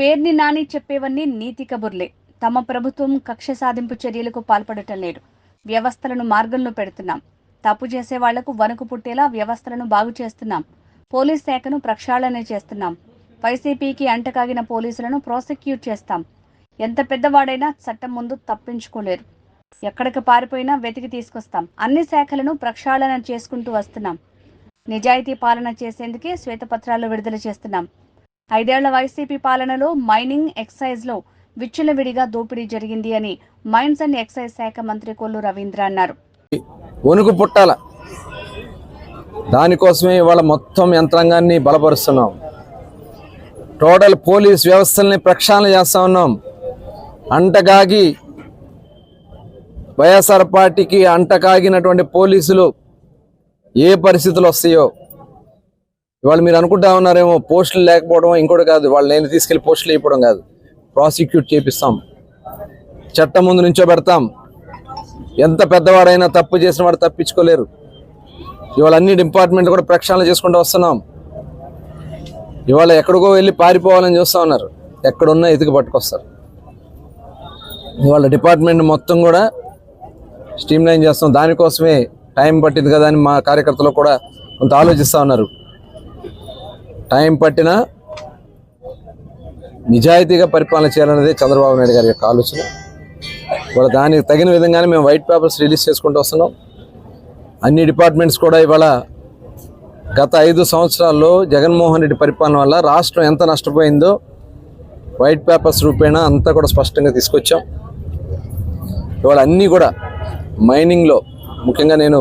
పేర్ని నాని చెప్పేవన్నీ నీతి కబుర్లే. తమ ప్రభుత్వం కక్ష సాధింపు చర్యలకు పాల్పడటం లేదు. వ్యవస్థలను మార్గంలో పెడుతున్నాం. తప్పు చేసే వాళ్లకు వణుకు పుట్టేలా వ్యవస్థలను బాగు చేస్తున్నాం. పోలీస్ శాఖను ప్రక్షాళన చేస్తున్నాం. వైసీపీకి అంటకాగిన పోలీసులను ప్రాసిక్యూట్ చేస్తాం. ఎంత పెద్దవాడైనా చట్టం ముందు తప్పించుకోలేరు. ఎక్కడికి పారిపోయినా వెతికి తీసుకొస్తాం. అన్ని శాఖలను ప్రక్షాళన చేసుకుంటూ వస్తున్నాం. నిజాయితీ పాలన చేసేందుకే శ్వేతపత్రాలు విడుదల చేస్తున్నాం. 5 ఏళ్ల వైసీపీ పాలనలో మైనింగ్, ఎక్సైజ్లో విచ్చలవిడిగా దోపిడీ జరిగింది అని మైన్స్ అండ్ ఎక్సైజ్ శాఖ మంత్రి కొల్లు రవీంద్ర అన్నారు. వణుకు పుట్టాల దానికోసమే ఇవాళ మొత్తం యంత్రాంగాన్ని బలపరుస్తున్నాం. టోటల్ పోలీస్ వ్యవస్థల్ని ప్రక్షాళన చేస్తా ఉన్నాం. అంటకాగి వైఎస్ఆర్ పార్టీకి అంటకాగినటువంటి పోలీసులు ఏ పరిస్థితులు వస్తాయో ఇవాళ మీరు అనుకుంటా ఉన్నారేమో, పోస్టులు లేకపోవడం ఇంకోటి కాదు, వాళ్ళు నేను తీసుకెళ్లి పోస్టులు వేయడం కాదు, ప్రాసిక్యూట్ చేపిస్తాం, చట్టం ముందు నుంచో పెడతాం. ఎంత పెద్దవాడైనా తప్పు చేసిన వాడు తప్పించుకోలేరు. ఇవాళ అన్ని డిపార్ట్మెంట్లు కూడా ప్రక్షాళన చేసుకుంటూ వస్తున్నాం. ఇవాళ ఎక్కడికో వెళ్ళి పారిపోవాలని చూస్తూ ఉన్నారు, ఎక్కడున్నా ఎతికి పట్టుకొస్తారు. ఇవాళ డిపార్ట్మెంట్ మొత్తం కూడా స్ట్రీమ్లైన్ చేస్తాం. దానికోసమే టైం పట్టింది కదా అని మా కార్యకర్తలు కూడా కొంత ఆలోచిస్తూ ఉన్నారు. టైం పట్టినా నిజాయితీగా పరిపాలన చేయాలనేది చంద్రబాబు నాయుడు గారి యొక్క ఆలోచన. ఇవాళ దానికి తగిన విధంగానే మేము వైట్ పేపర్స్ రిలీజ్ చేసుకుంటూ వస్తున్నాం. అన్ని డిపార్ట్మెంట్స్ కూడా ఇవాళ గత 5 సంవత్సరాల్లో జగన్మోహన్ రెడ్డి పరిపాలన వల్ల రాష్ట్రం ఎంత నష్టపోయిందో వైట్ పేపర్స్ రూపేణా అంతా కూడా స్పష్టంగా తీసుకొచ్చాం. ఇవాళ అన్నీ కూడా మైనింగ్లో, ముఖ్యంగా నేను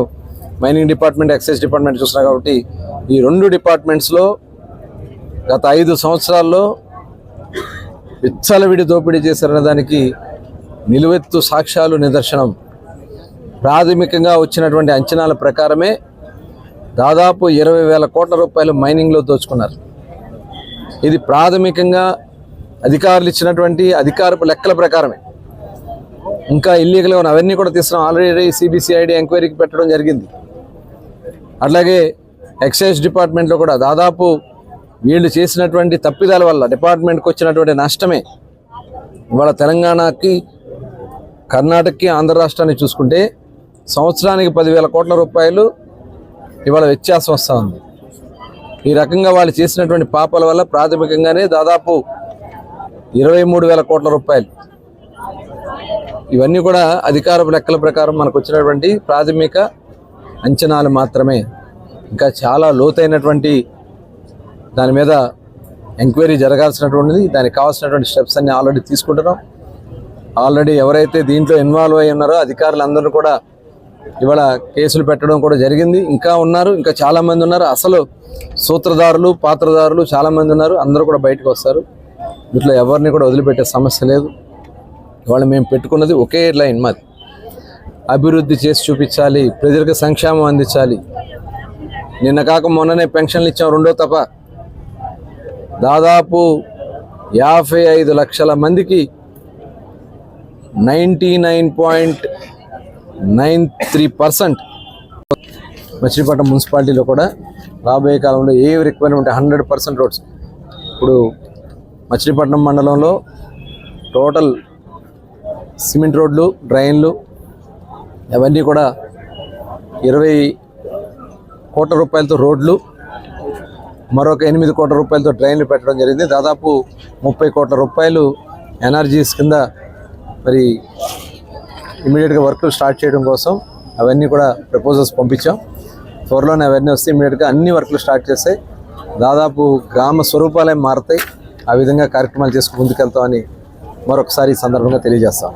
మైనింగ్ డిపార్ట్మెంట్, ఎక్సైజ్ డిపార్ట్మెంట్ చూస్తున్నా కాబట్టి ఈ 2 డిపార్ట్మెంట్స్లో గత 5 సంవత్సరాల్లో విచ్చలవిడి దోపిడీ చేశారనే దానికి నిలువెత్తు సాక్ష్యాలు, నిదర్శనం. ప్రాథమికంగా వచ్చినటువంటి అంచనాల ప్రకారమే దాదాపు 20,000 కోట్ల రూపాయలు మైనింగ్లో దోచుకున్నారు. ఇది ప్రాథమికంగా అధికారులు ఇచ్చినటువంటి అధికారపు లెక్కల ప్రకారమే. ఇంకా ఇల్లీగల్గా ఉన్న అవన్నీ కూడా తీసుకున్నాం. ఆల్రెడీ సిబిసిఐడి ఎంక్వైరీకి పెట్టడం జరిగింది. అట్లాగే ఎక్సైజ్ డిపార్ట్మెంట్లో కూడా దాదాపు వీళ్ళు చేసినటువంటి తప్పిదాల వల్ల డిపార్ట్మెంట్కి వచ్చినటువంటి నష్టమే ఇవాళ తెలంగాణకి, కర్ణాటకకి, ఆంధ్ర రాష్ట్రాన్ని చూసుకుంటే సంవత్సరానికి 10,000 కోట్ల రూపాయలు ఇవాళ వ్యత్యాసం వస్తూ ఉంది. ఈ రకంగా వాళ్ళు చేసినటువంటి పాపాల వల్ల ప్రాథమికంగానే దాదాపు 23,000 కోట్ల రూపాయలు. ఇవన్నీ కూడా అధికారపు లెక్కల ప్రకారం మనకు వచ్చినటువంటి ప్రాథమిక అంచనాలు మాత్రమే. ఇంకా చాలా లోతైనటువంటి దాని మీద ఎంక్వైరీ జరగాల్సినటువంటిది. దానికి కావాల్సినటువంటి స్టెప్స్ అన్ని ఆల్రెడీ తీసుకుంటున్నాం. ఆల్రెడీ ఎవరైతే దీంట్లో ఇన్వాల్వ్ అయ్యి ఉన్నారో అధికారులందరూ కూడా ఇవాళ కేసులు పెట్టడం కూడా జరిగింది. ఇంకా ఉన్నారు, ఇంకా చాలామంది ఉన్నారు. అసలు సూత్రధారులు, పాత్రధారులు చాలామంది ఉన్నారు. అందరూ కూడా బయటకు వస్తారు. ఇట్లా ఎవరిని కూడా వదిలిపెట్టే సమస్య లేదు. ఇవాళ మేము పెట్టుకున్నది ఒకే లైన్, మాది అభివృద్ధి చేసి చూపించాలి, ప్రజలకు సంక్షేమం అందించాలి. నిన్న కాక మొన్ననే పెన్షన్లు ఇచ్చాం, 2వ తప. దాదాపు 55 లక్షల మందికి 99.93% మచిలీపట్నం మున్సిపాలిటీలో కూడా రాబోయే కాలంలో ఏ రిక్వైర్మెంట్ 100% రోడ్స్. ఇప్పుడు మచిలీపట్నం మండలంలో టోటల్ సిమెంట్ రోడ్లు, డ్రైన్లు అవన్నీ కూడా 20 కోట్ల రూపాయలతో రోడ్లు, మరొక 8 కోట్ల రూపాయలతో డ్రైన్లు పెట్టడం జరిగింది. దాదాపు 30 కోట్ల రూపాయలు ఎనర్జీస్ కింద మరి ఇమీడియట్గా వర్క్లు స్టార్ట్ చేయడం కోసం అవన్నీ కూడా ప్రపోజల్స్ పంపించాం. త్వరలోనే అవన్నీ వస్తే ఇమీడియట్గా అన్ని వర్క్లు స్టార్ట్ చేస్తే దాదాపు గ్రామ స్వరూపాలే మారుతాయి. ఆ విధంగా కార్యక్రమాలు చేసుకుని ముందుకెళ్తామని మరొకసారి ఈ సందర్భంగా తెలియజేస్తాం.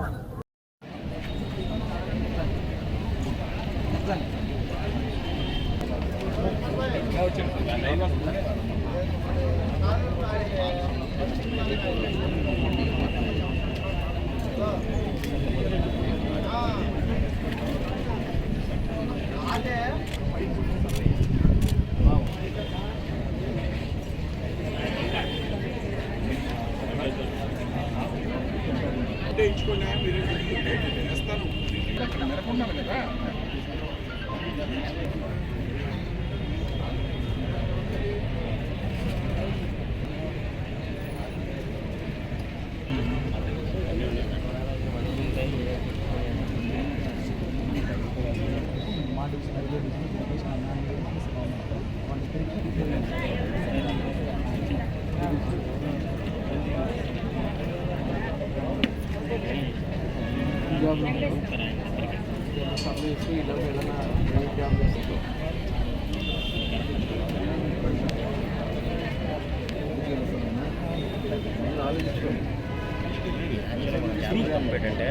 పెట్టంటే